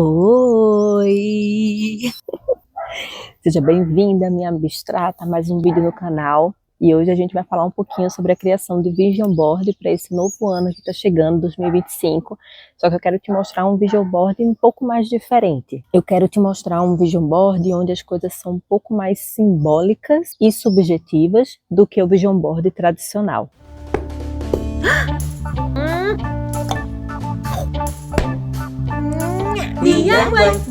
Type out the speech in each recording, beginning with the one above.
Oi! Seja bem-vinda, minha abstrata, a mais um vídeo no canal. E hoje a gente vai falar um pouquinho sobre a criação de Vision Board para esse novo ano que está chegando, 2025. Só que eu quero te mostrar um Vision Board um pouco mais diferente. Eu quero te mostrar um Vision Board onde as coisas são um pouco mais simbólicas e subjetivas do que o Vision Board tradicional.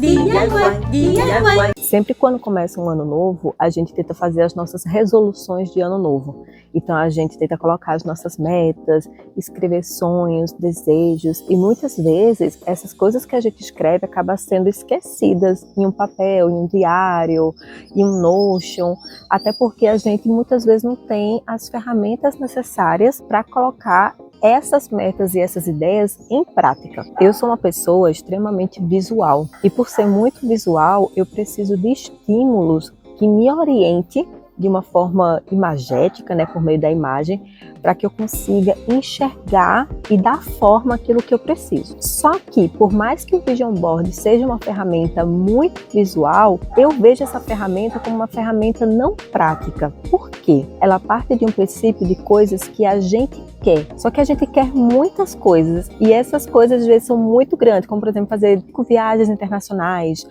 DIY. Sempre quando começa um ano novo, a gente tenta fazer as nossas resoluções de ano novo. Então a gente tenta colocar as nossas metas, escrever sonhos, desejos, e muitas vezes essas coisas que a gente escreve acabam sendo esquecidas em um papel, em um diário, em um Notion, até porque a gente muitas vezes não tem as ferramentas necessárias para colocar essas metas e essas ideias em prática. Eu sou uma pessoa extremamente visual e por ser muito visual, eu preciso de estímulos que me orientem de uma forma imagética, por meio da imagem, para que eu consiga enxergar e dar forma àquilo que eu preciso. Só que, por mais que o Vision Board seja uma ferramenta muito visual, eu vejo essa ferramenta como uma ferramenta não prática. Por quê? Ela parte de um princípio de coisas que a gente quer. Só que a gente quer muitas coisas e essas coisas às vezes são muito grandes, como por exemplo fazer viagens internacionais,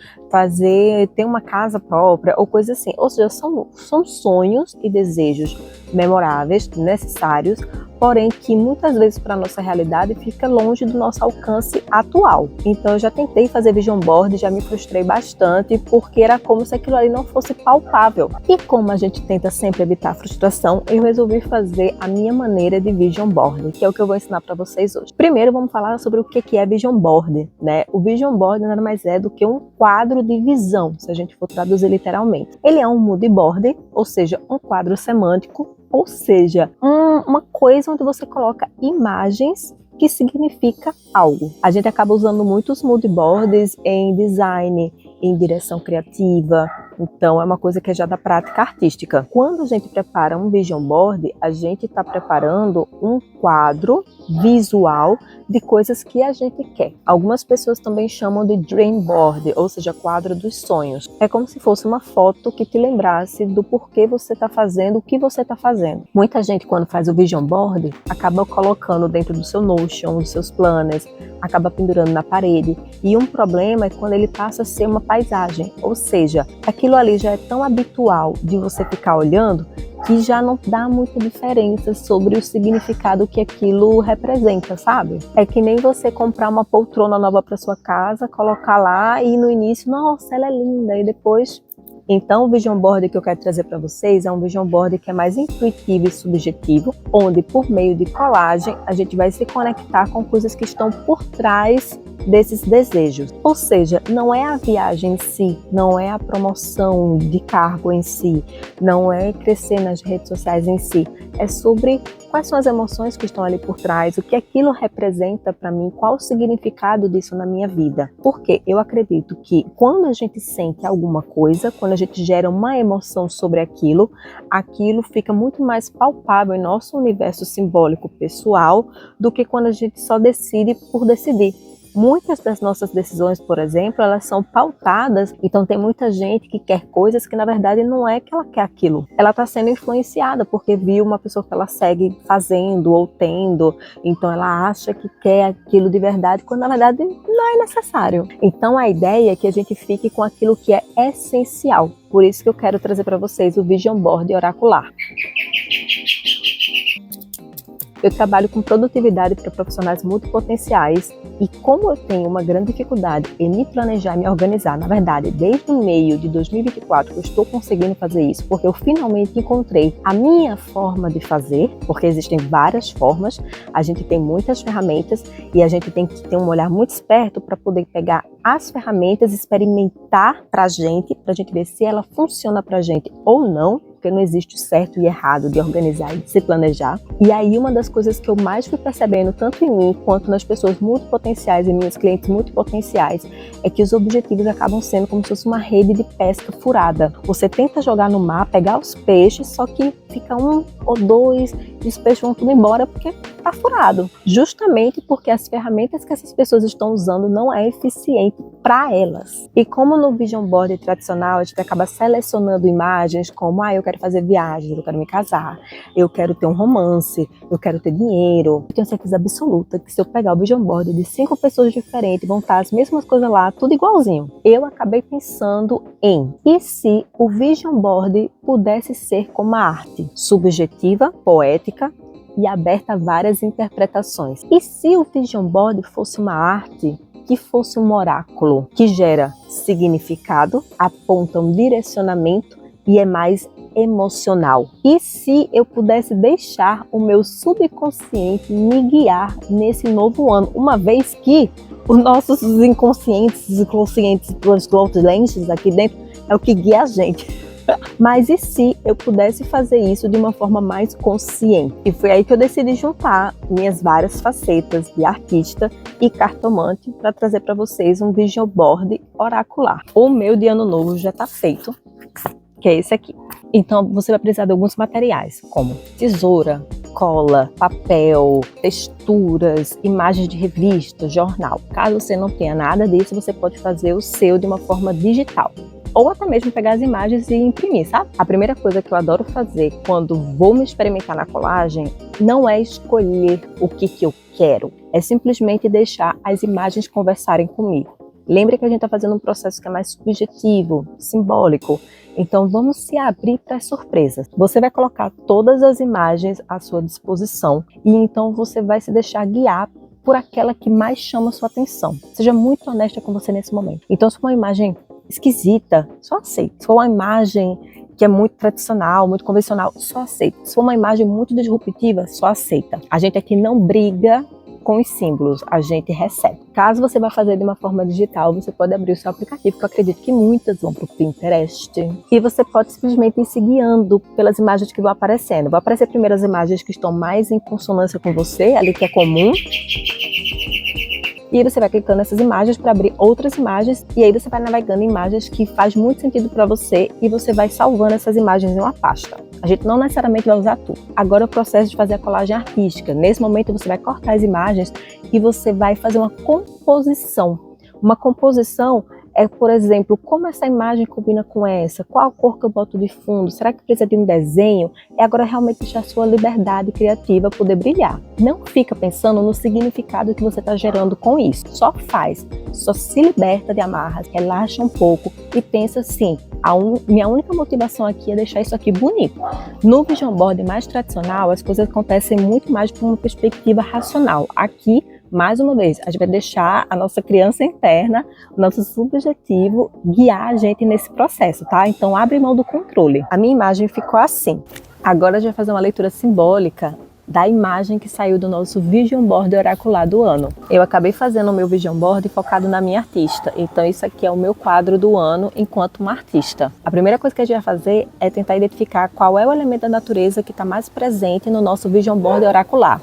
ter uma casa própria ou coisas assim. Ou seja, são sonhos e desejos memoráveis, necessários, porém que muitas vezes para a nossa realidade fica longe do nosso alcance atual. Então eu já tentei fazer Vision Board, já me frustrei bastante, porque era como se aquilo ali não fosse palpável. E como a gente tenta sempre evitar a frustração, eu resolvi fazer a minha maneira de Vision Board, que é o que eu vou ensinar para vocês hoje. Primeiro vamos falar sobre o que é Vision Board, O Vision Board nada mais é do que um quadro de visão, se a gente for traduzir literalmente. Ele é um mood board, ou seja, um quadro semântico, ou seja, uma coisa onde você coloca imagens que significa algo. A gente acaba usando muitos mood boards em design, em direção criativa, então é uma coisa que é já da prática artística. Quando a gente prepara um Vision Board, a gente está preparando um quadro visual de coisas que a gente quer. Algumas pessoas também chamam de Dream Board, ou seja, quadro dos sonhos. É como se fosse uma foto que te lembrasse do porquê você está fazendo o que você está fazendo. Muita gente, quando faz o Vision Board, acaba colocando dentro do seu Notion, dos seus planners, acaba pendurando na parede. E um problema é quando ele passa a ser uma paisagem, ou seja, aquilo ali já é tão habitual de você ficar olhando que já não dá muita diferença sobre o significado que aquilo representa, sabe? É que nem você comprar uma poltrona nova para sua casa, colocar lá e no início, nossa, ela é linda, e depois... Então, o Vision Board que eu quero trazer para vocês é um Vision Board que é mais intuitivo e subjetivo, onde por meio de colagem a gente vai se conectar com coisas que estão por trás desses desejos. Ou seja, não é a viagem em si, não é a promoção de cargo em si, não é crescer nas redes sociais em si, é sobre quais são as emoções que estão ali por trás, o que aquilo representa para mim, qual o significado disso na minha vida. Porque eu acredito que quando a gente sente alguma coisa, quando a gente gera uma emoção sobre aquilo, aquilo fica muito mais palpável em nosso universo simbólico pessoal do que quando a gente só decide por decidir. Muitas das nossas decisões, por exemplo, elas são pautadas, então tem muita gente que quer coisas que na verdade não é que ela quer aquilo. Ela está sendo influenciada porque viu uma pessoa que ela segue fazendo ou tendo, então ela acha que quer aquilo de verdade, quando na verdade não é necessário. Então a ideia é que a gente fique com aquilo que é essencial. Por isso que eu quero trazer para vocês o Vision Board oracular. Eu trabalho com produtividade para profissionais multipotenciais e como eu tenho uma grande dificuldade em me planejar e me organizar, na verdade, desde o meio de 2024 que eu estou conseguindo fazer isso, porque eu finalmente encontrei a minha forma de fazer, porque existem várias formas, a gente tem muitas ferramentas e a gente tem que ter um olhar muito esperto para poder pegar as ferramentas, experimentar para a gente ver se ela funciona para a gente ou não, porque não existe o certo e errado de organizar e de se planejar. E aí uma das coisas que eu mais fui percebendo, tanto em mim quanto nas pessoas multipotenciais e minhas clientes multipotenciais, é que os objetivos acabam sendo como se fosse uma rede de pesca furada. Você tenta jogar no mar, pegar os peixes, só que fica um ou dois e os peixes vão tudo embora porque tá furado, justamente porque as ferramentas que essas pessoas estão usando não é eficiente para elas. E como no vision board tradicional a gente acaba selecionando imagens como eu quero fazer viagem, eu quero me casar, eu quero ter um romance, eu quero ter dinheiro. Eu tenho certeza absoluta que se eu pegar o vision board de 5 pessoas diferentes, vão estar as mesmas coisas lá, tudo igualzinho. Eu acabei pensando e se o vision board pudesse ser como a arte, subjetiva, poética e aberta a várias interpretações? E se o vision board fosse uma arte que fosse um oráculo que gera significado, aponta um direcionamento e é mais emocional? E se eu pudesse deixar o meu subconsciente me guiar nesse novo ano, uma vez que os nossos inconscientes, os outros lentes aqui dentro é o que guia a gente. Mas e se eu pudesse fazer isso de uma forma mais consciente? E foi aí que eu decidi juntar minhas várias facetas de artista e cartomante para trazer para vocês um vision board oracular. O meu de ano novo já está feito, que é esse aqui. Então você vai precisar de alguns materiais, como tesoura, cola, papel, texturas, imagens de revista, jornal. Caso você não tenha nada disso, você pode fazer o seu de uma forma digital. Ou até mesmo pegar as imagens e imprimir, sabe? A primeira coisa que eu adoro fazer quando vou me experimentar na colagem não é escolher o que eu quero, é simplesmente deixar as imagens conversarem comigo. Lembre que a gente está fazendo um processo que é mais subjetivo, simbólico. Então vamos se abrir para as surpresas. Você vai colocar todas as imagens à sua disposição e então você vai se deixar guiar por aquela que mais chama a sua atenção. Seja muito honesta com você nesse momento. Então se for uma imagem esquisita, só aceita. Se for uma imagem que é muito tradicional, muito convencional, só aceita. Se for uma imagem muito disruptiva, só aceita. A gente aqui não briga com os símbolos, a gente recebe. Caso você vá fazer de uma forma digital, você pode abrir o seu aplicativo, que eu acredito que muitas vão para o Pinterest, e você pode simplesmente ir se guiando pelas imagens que vão aparecendo. Vão aparecer primeiro as imagens que estão mais em consonância com você, ali que é comum, e você vai clicando nessas imagens para abrir outras imagens, e aí você vai navegando em imagens que faz muito sentido para você e você vai salvando essas imagens em uma pasta. A gente não necessariamente vai usar tudo. Agora é o processo de fazer a colagem artística. Nesse momento você vai cortar as imagens e você vai fazer uma composição. Uma composição é, por exemplo, como essa imagem combina com essa? Qual a cor que eu boto de fundo? Será que precisa de um desenho? É agora realmente deixar a sua liberdade criativa poder brilhar. Não fica pensando no significado que você está gerando com isso. Só faz. Só se liberta de amarras, relaxa um pouco e pensa assim, minha única motivação aqui é deixar isso aqui bonito. No vision board mais tradicional, as coisas acontecem muito mais por uma perspectiva racional. Aqui, mais uma vez, a gente vai deixar a nossa criança interna, o nosso subjetivo, guiar a gente nesse processo, tá? Então, abre mão do controle. A minha imagem ficou assim. Agora a gente vai fazer uma leitura simbólica da imagem que saiu do nosso vision board oracular do ano. Eu acabei fazendo o meu vision board focado na minha artista. Então, isso aqui é o meu quadro do ano enquanto uma artista. A primeira coisa que a gente vai fazer é tentar identificar qual é o elemento da natureza que está mais presente no nosso vision board oracular.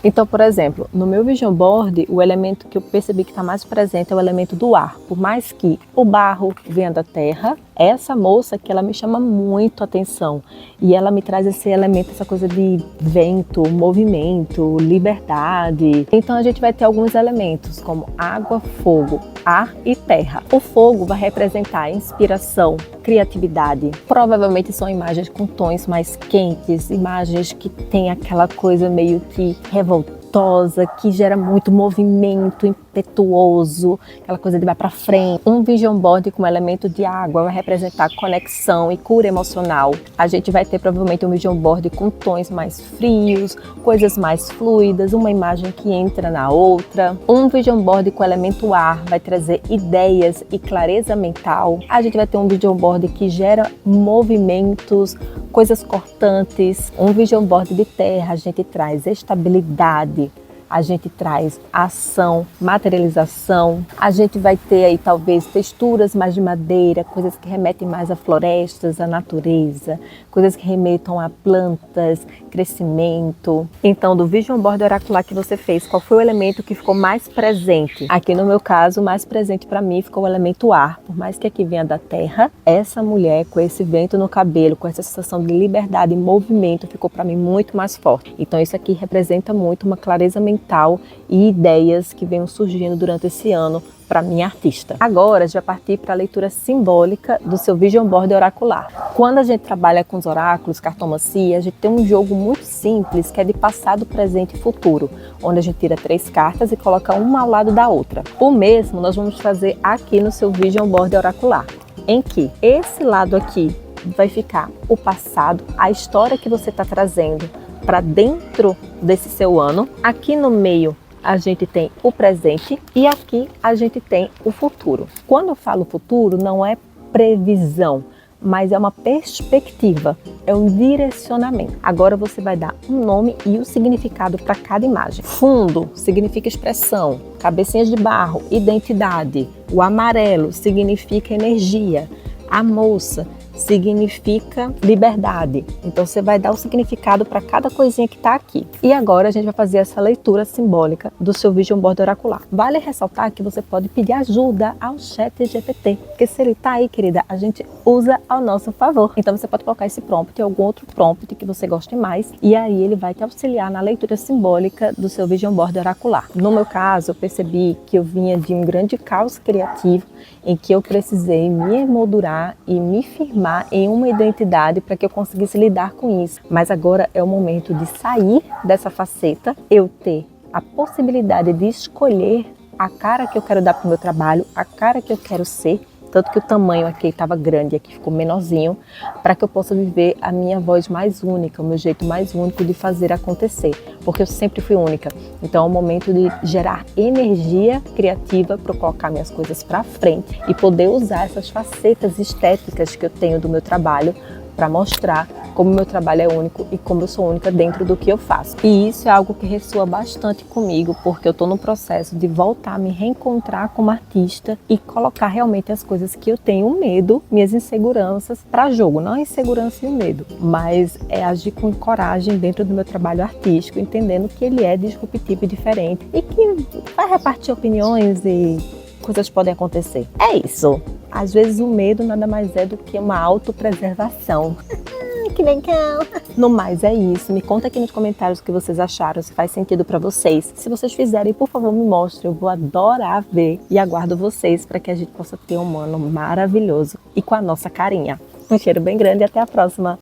Então, por exemplo, no meu vision board, o elemento que eu percebi que está mais presente é o elemento do ar. Por mais que o barro venha da terra, essa moça que ela me chama muito a atenção. E ela me traz esse elemento, essa coisa de vento, movimento, liberdade. Então a gente vai ter alguns elementos como água, fogo, ar e terra. O fogo vai representar inspiração, criatividade. Provavelmente são imagens com tons mais quentes, imagens que tem aquela coisa meio que revoltosa, que gera muito movimento, impetuoso, aquela coisa de vai para frente. Um vision board com elemento de água vai representar conexão e cura emocional. A gente vai ter provavelmente um vision board com tons mais frios, coisas mais fluidas, uma imagem que entra na outra. Um vision board com elemento ar vai trazer ideias e clareza mental. A gente vai ter um vision board que gera movimentos, coisas cortantes. Um vision board de terra, a gente traz estabilidade, a gente traz ação, materialização, a gente vai ter aí talvez texturas mais de madeira, coisas que remetem mais a florestas, à natureza, coisas que remetam a plantas, crescimento. Então, do Vision Board oracular que você fez, qual foi o elemento que ficou mais presente? Aqui no meu caso, o mais presente para mim ficou o elemento ar. Por mais que aqui venha da terra, essa mulher com esse vento no cabelo, com essa sensação de liberdade e movimento, ficou para mim muito mais forte. Então, isso aqui representa muito uma clareza mental e ideias que venham surgindo durante esse ano para minha artista. Agora, a gente vai partir para a leitura simbólica do seu Vision Board oracular. Quando a gente trabalha com os oráculos, cartomancia, a gente tem um jogo muito simples que é de passado, presente e futuro, onde a gente tira 3 cartas e coloca uma ao lado da outra. O mesmo nós vamos fazer aqui no seu Vision Board oracular, em que esse lado aqui vai ficar o passado, a história que você está trazendo para dentro desse seu ano. Aqui no meio a gente tem o presente e aqui a gente tem o futuro. Quando eu falo futuro, não é previsão, mas é uma perspectiva, é um direcionamento. Agora você vai dar um nome e o significado para cada imagem. Fundo significa expressão, cabecinhas de barro, identidade. O amarelo significa energia. A moça significa liberdade. Então você vai dar o significado para cada coisinha que está aqui. E agora a gente vai fazer essa leitura simbólica do seu Vision Board oracular. Vale ressaltar que você pode pedir ajuda ao ChatGPT, porque se ele está aí, querida, a gente usa ao nosso favor. Então você pode colocar esse prompt ou algum outro prompt que você goste mais, e aí ele vai te auxiliar na leitura simbólica do seu Vision Board oracular. No meu caso, eu percebi que eu vinha de um grande caos criativo em que eu precisei me emoldurar e me firmar em uma identidade para que eu conseguisse lidar com isso. Mas agora é o momento de sair dessa faceta, eu ter a possibilidade de escolher a cara que eu quero dar para o meu trabalho, a cara que eu quero ser, tanto que o tamanho aqui estava grande, aqui ficou menorzinho, para que eu possa viver a minha voz mais única, o meu jeito mais único de fazer acontecer, porque eu sempre fui única. Então é o momento de gerar energia criativa para eu colocar minhas coisas para frente e poder usar essas facetas estéticas que eu tenho do meu trabalho para mostrar como o meu trabalho é único e como eu sou única dentro do que eu faço. E isso é algo que ressoa bastante comigo, porque eu estou no processo de voltar a me reencontrar como artista e colocar realmente as coisas que eu tenho medo, minhas inseguranças, para jogo. Não a insegurança e o medo, mas é agir com coragem dentro do meu trabalho artístico, entendendo que ele é disruptivo e diferente e que vai repartir opiniões e coisas podem acontecer. É isso. Às vezes o medo nada mais é do que uma autopreservação. Que legal! No mais é isso. Me conta aqui nos comentários o que vocês acharam, se faz sentido para vocês. Se vocês fizerem, por favor, me mostrem. Eu vou adorar ver e aguardo vocês para que a gente possa ter um ano maravilhoso e com a nossa carinha. Um cheiro bem grande e até a próxima!